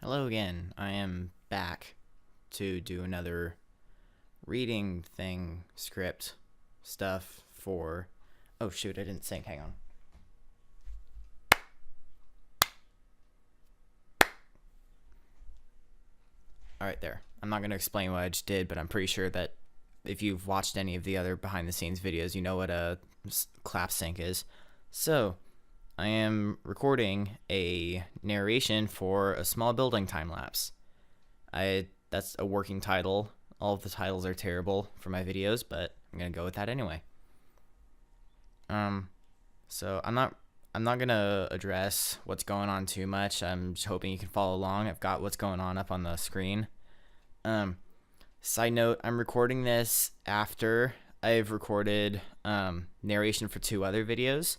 Hello again. I am back to do another reading thing, script stuff for. Oh shoot, I didn't sync. Hang on. Alright, there. I'm not going to explain what I just did, but I'm pretty sure that if you've watched any of the other behind the scenes videos, you know what a clap sync is. So, I am recording a narration for a small building time lapse. That's a working title. All of the titles are terrible for my videos, but I'm gonna go with that anyway. So I'm not gonna address what's going on too much. I'm just hoping you can follow along. I've got what's going on up on the screen. Side note, I'm recording this after I've recorded narration for 2 other videos.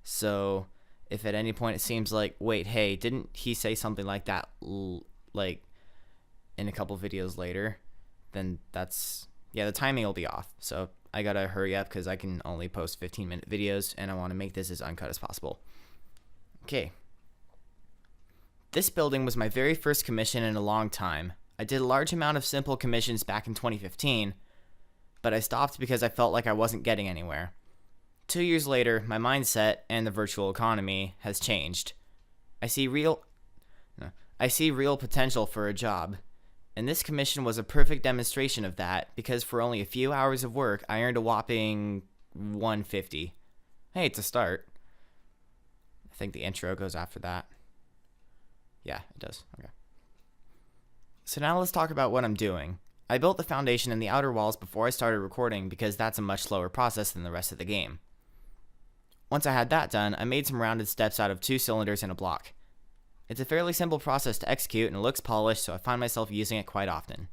So if at any point it seems like, wait, hey, didn't he say something like that like in a couple videos later, then that's, yeah, the timing will be off. So I gotta hurry up because I can only post 15-minute videos and I want to make this as uncut as possible. Okay. This building was my very first commission in a long time. I did a large amount of simple commissions back in 2015, but I stopped because I felt like I wasn't getting anywhere. 2 years later, my mindset and the virtual economy has changed. I see real potential for a job. And this commission was a perfect demonstration of that because for only a few hours of work, I earned a whopping $150. Hey, it's a start. I think the intro goes after that. Yeah, it does. Okay. So now let's talk about what I'm doing. I built the foundation and the outer walls before I started recording because that's a much slower process than the rest of the game. Once I had that done, I made some rounded steps out of 2 cylinders and a block. It's a fairly simple process to execute and it looks polished, so I find myself using it quite often.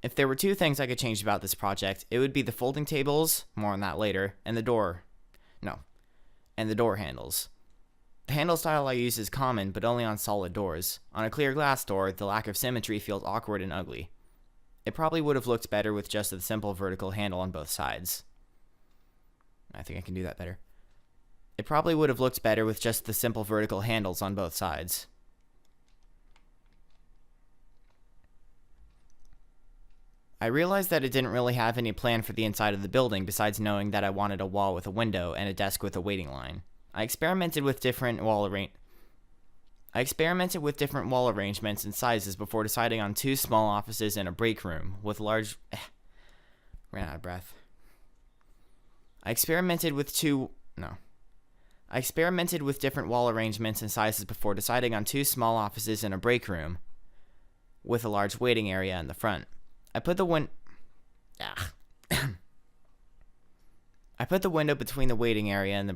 If there were 2 things I could change about this project, it would be the folding tables, more on that later, and the door handles. The handle style I use is common, but only on solid doors. On a clear glass door, the lack of symmetry feels awkward and ugly. It probably would have looked better with just a simple vertical handle on both sides. I think I can do that better. It probably would have looked better with just the simple vertical handles on both sides. I realized that it didn't really have any plan for the inside of the building besides knowing that I wanted a wall with a window and a desk with a waiting line. I experimented with different wall arrangements and sizes before deciding on 2 small offices and a break room with large... Ran out of breath. I experimented with different wall arrangements and sizes before deciding on 2 small offices and a break room with a large waiting area in the front. I put the window between the waiting area and the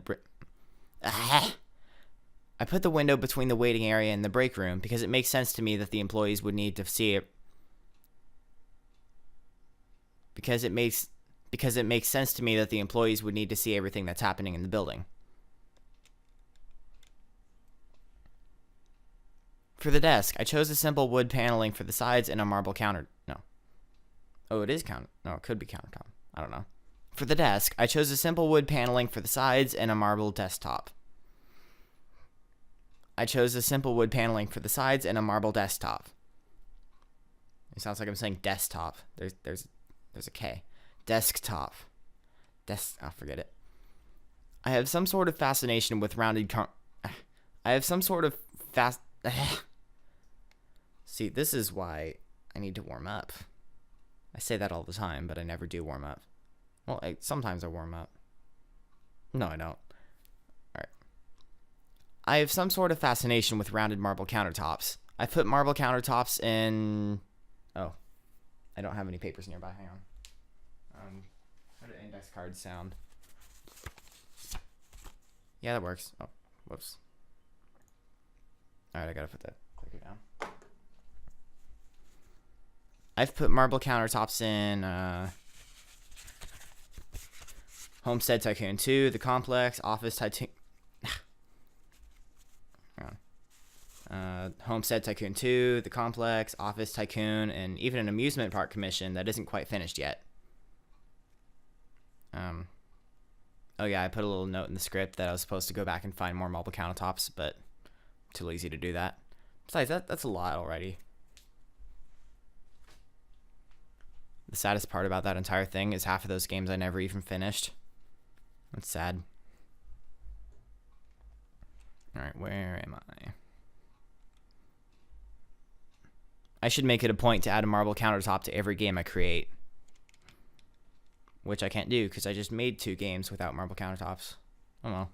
break room because it makes sense to me that the employees would need to see it. Because it makes sense to me that the employees would need to see everything that's happening in the building. For the desk, I chose a simple wood paneling for the sides and a marble counter. No. Oh, it is counter. No, it could be countertop. I don't know. For the desk, I chose a simple wood paneling for the sides and a marble desktop. It sounds like I'm saying desktop. There's a K. Desktop. Oh, forget it. I have some sort of fascination with See, this is why I need to warm up. I say that all the time, but I never do warm up. Well, sometimes I warm up. No, I don't. Alright. I have some sort of fascination with rounded marble countertops. I put marble countertops in... Oh. I don't have any papers nearby. Hang on. How do index cards sound? Yeah, that works. Oh, whoops. Alright, I gotta put that clicker down. I've put marble countertops in Homestead Tycoon 2, The Complex, Office Tycoon... Homestead Tycoon 2, The Complex, Office Tycoon, and even an amusement park commission that isn't quite finished yet. Oh yeah, I put a little note in the script that I was supposed to go back and find more marble countertops, but too lazy to do that. Besides, that's a lot already. The saddest part about that entire thing is half of those games I never even finished. That's sad. Alright, where am I? I should make it a point to add a marble countertop to every game I create. Which I can't do because I just made 2 games without marble countertops. Oh well.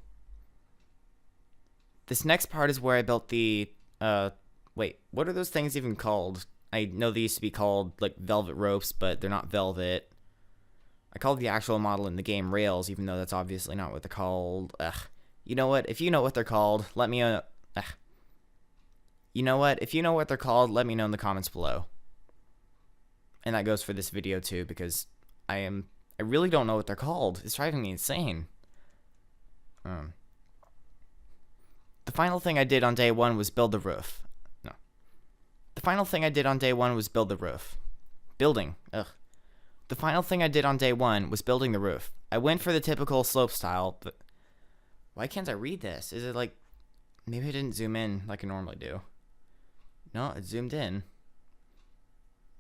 This next part is where I built the, wait, what are those things even called? I know they used to be called, like, velvet ropes, but they're not velvet. I called the actual model in the game rails, even though that's obviously not what they're called. Ugh. You know what? If you know what they're called, let me, You know what? If you know what they're called, let me know in the comments below. And that goes for this video, too, because I really don't know what they're called. It's driving me insane. The final thing I did on day 1 was build the roof. No. The final thing I did on day 1 was build the roof. Building. Ugh. The final thing I did on day 1 was building the roof. I went for the typical slope style, but why can't I read this? Is it like, maybe I didn't zoom in like I normally do. No, it zoomed in.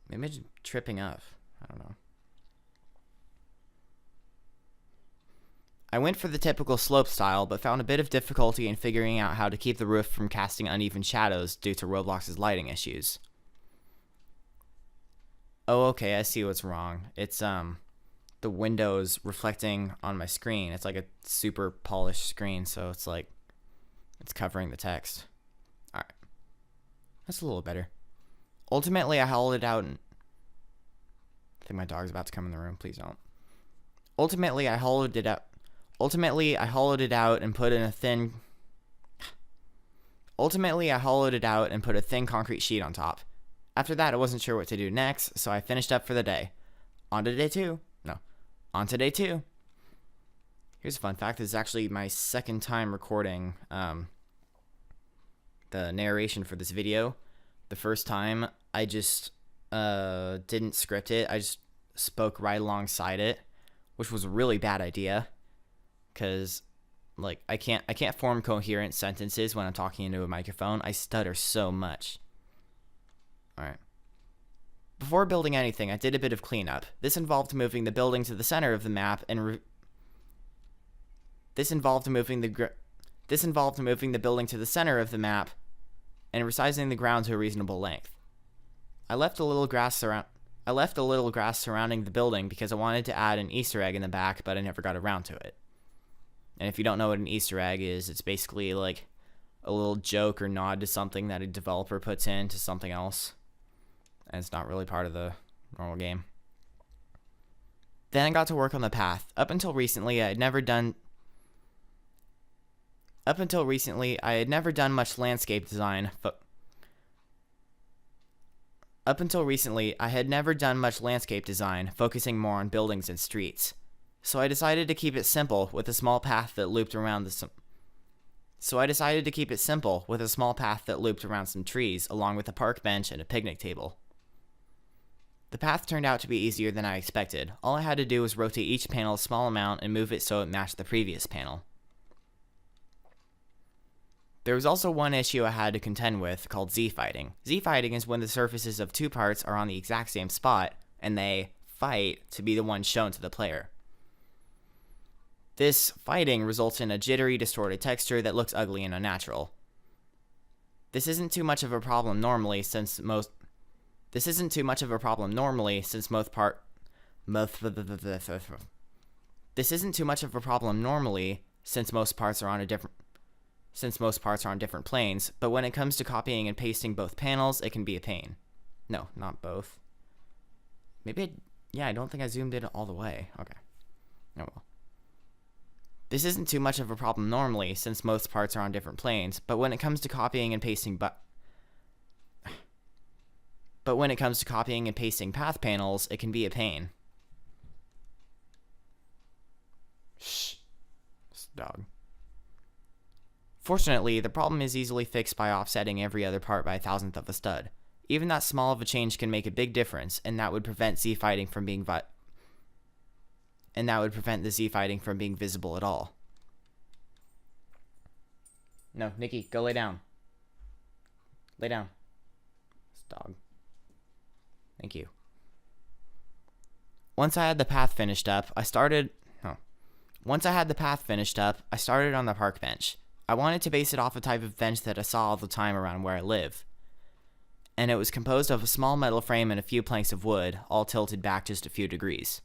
Maybe I'm just tripping up. I don't know. I went for the typical slope style, but found a bit of difficulty in figuring out how to keep the roof from casting uneven shadows due to Roblox's lighting issues. Oh, okay, I see what's wrong. It's, the windows reflecting on my screen. It's like a super polished screen, so it's like, it's covering the text. Alright. That's a little better. Ultimately, I hollowed it out and... I think my dog's about to come in the room. Please don't. Ultimately, I hollowed it out and put in a thin... Ultimately, I hollowed it out and put a thin concrete sheet on top. After that, I wasn't sure what to do next, so I finished up for the day. On to day 2. No. On to day 2. Here's a fun fact. This is actually my second time recording the narration for this video. The first time, I just didn't script it. I just spoke right alongside it, which was a really bad idea. Because, like, I can't form coherent sentences when I'm talking into a microphone. I stutter so much. Alright. Before building anything, I did a bit of cleanup. This involved moving the building to the center of the map and this involved moving the building to the center of the map and resizing the ground to a reasonable length. I left a little grass surrounding the building because I wanted to add an Easter egg in the back, but I never got around to it. And if you don't know what an Easter egg is, it's basically like a little joke or nod to something that a developer puts into something else. And it's not really part of the normal game. Then I got to work on the path. Up until recently, I had never done much landscape design. Focusing more on buildings and streets. So I decided to keep it simple with a small path that looped around some trees, along with a park bench and a picnic table. The path turned out to be easier than I expected. All I had to do was rotate each panel a small amount and move it so it matched the previous panel. There was also one issue I had to contend with called Z-fighting. Z-fighting is when the surfaces of 2 parts are on the exact same spot and they fight to be the one shown to the player. This fighting results in a jittery, distorted texture that looks ugly and unnatural. This isn't too much of a problem normally since most parts are on different planes, but when it comes to copying and pasting both panels, it can be a pain. No, not both. Maybe I don't think I zoomed in all the way. Okay. Oh well. This isn't too much of a problem normally, since most parts are on different planes, but when it comes to copying and pasting path panels, it can be a pain. Shh. This dog. Fortunately, the problem is easily fixed by offsetting every other part by 1/1000th of a stud. Even that small of a change can make a big difference, and that would prevent the Z-fighting from being visible at all. No, Nikki, go lay down. Lay down. This dog. Thank you. Once I had the path finished up, I started on the park bench. I wanted to base it off a type of bench that I saw all the time around where I live. And it was composed of a small metal frame and a few planks of wood, all tilted back just a few degrees.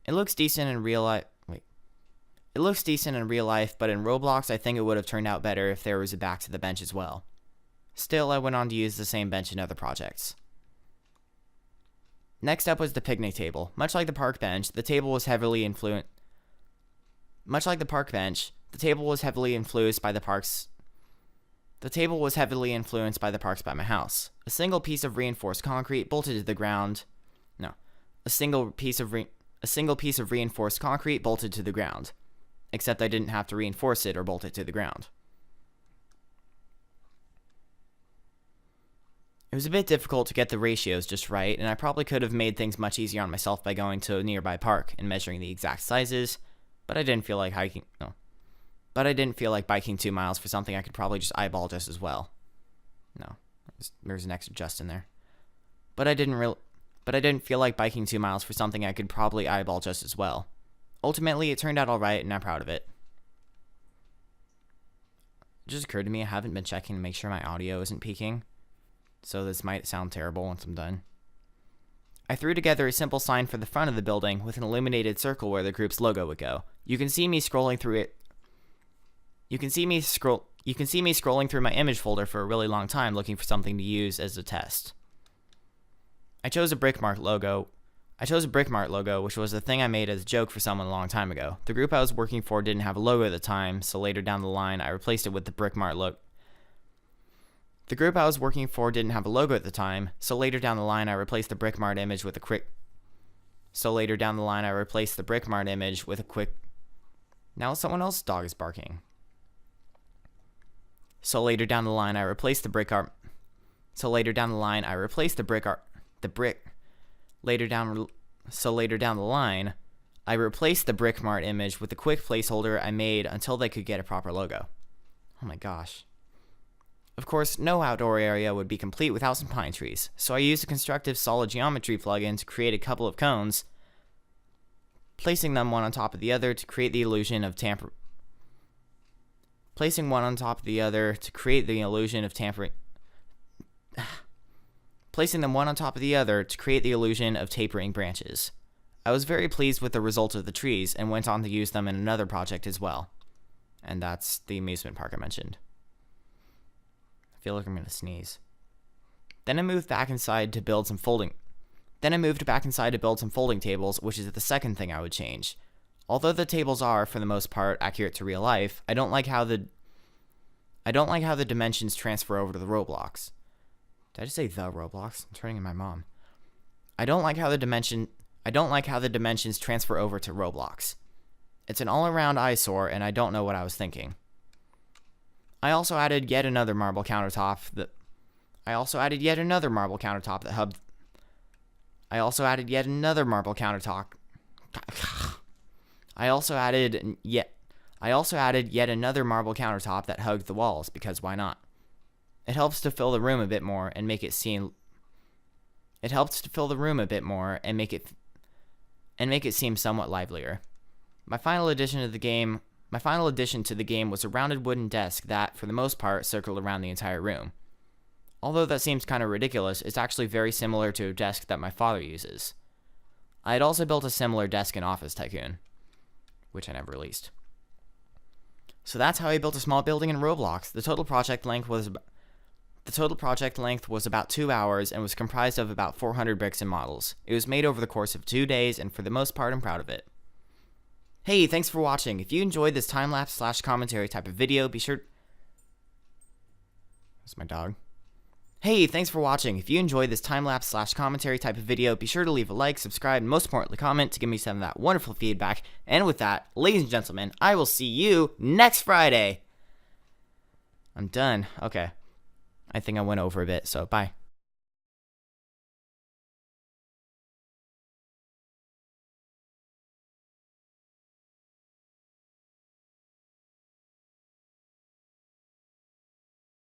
It looks decent in real life, but in Roblox I think it would have turned out better if there was a back to the bench as well. Still, I went on to use the same bench in other projects. Next up was the picnic table. Much like the park bench, the table was heavily influenced by my house. A single piece of reinforced concrete bolted to the ground. Except I didn't have to reinforce it or bolt it to the ground. It was a bit difficult to get the ratios just right, and I probably could have made things much easier on myself by going to a nearby park and measuring the exact sizes, but I didn't feel like biking 2 miles for something I could probably just eyeball just as well. No, there's an extra just in there. But I didn't feel like biking 2 miles for something I could probably eyeball just as well. Ultimately, it turned out alright, and I'm proud of it. It just occurred to me I haven't been checking to make sure my audio isn't peaking, so this might sound terrible once I'm done. I threw together a simple sign for the front of the building with an illuminated circle where the group's logo would go. You can see me scrolling through my image folder for a really long time looking for something to use as a test. I chose a Brickmart logo, which was the thing I made as a joke for someone a long time ago. The group I was working for didn't have a logo at the time, so later down the line I replaced it with the Brickmart logo. The group I was working for didn't have a logo at the time, so later down the line I replaced the Brickmart image with a quick... Now someone else's dog is barking. So later down the line I replaced the Brickmart image with a quick placeholder I made until they could get a proper logo. Oh my gosh. Of course, no outdoor area would be complete without some pine trees, so I used a constructive solid geometry plugin to create a couple of cones, placing them one on top of the other to create the illusion of tampering. Placing them one on top of the other to create the illusion of tapering branches. I was very pleased with the result of the trees and went on to use them in another project as well. And that's the amusement park I mentioned. I feel like I'm going to sneeze. Then I moved back inside to build some folding tables, which is the second thing I would change. Although the tables are, for the most part, accurate to real life, I don't like how the dimensions transfer over to the Roblox. Did I just say the Roblox? I'm turning into my mom. I don't like how the dimensions transfer over to Roblox. It's an all-around eyesore, and I don't know what I was thinking. I also added yet another marble countertop that hubbed. I also added yet another marble countertop that hugged the walls, because why not? It helps to fill the room a bit more and make it seem somewhat livelier. My final addition to the game was a rounded wooden desk that, for the most part, circled around the entire room. Although that seems kind of ridiculous, it's actually very similar to a desk that my father uses. I had also built a similar desk in Office Tycoon, which I never released. So that's how I built a small building in Roblox. The total project length was about 2 hours and was comprised of about 400 bricks and models. It was made over the course of 2 days, and for the most part, I'm proud of it. Hey, thanks for watching. If you enjoyed this time-lapse/commentary type of video, be sure... That's my dog. Hey, thanks for watching. If you enjoyed this time-lapse/commentary type of video, be sure to leave a like, subscribe, and most importantly, comment to give me some of that wonderful feedback. And with that, ladies and gentlemen, I will see you next Friday. I'm done. Okay. I think I went over a bit, so bye.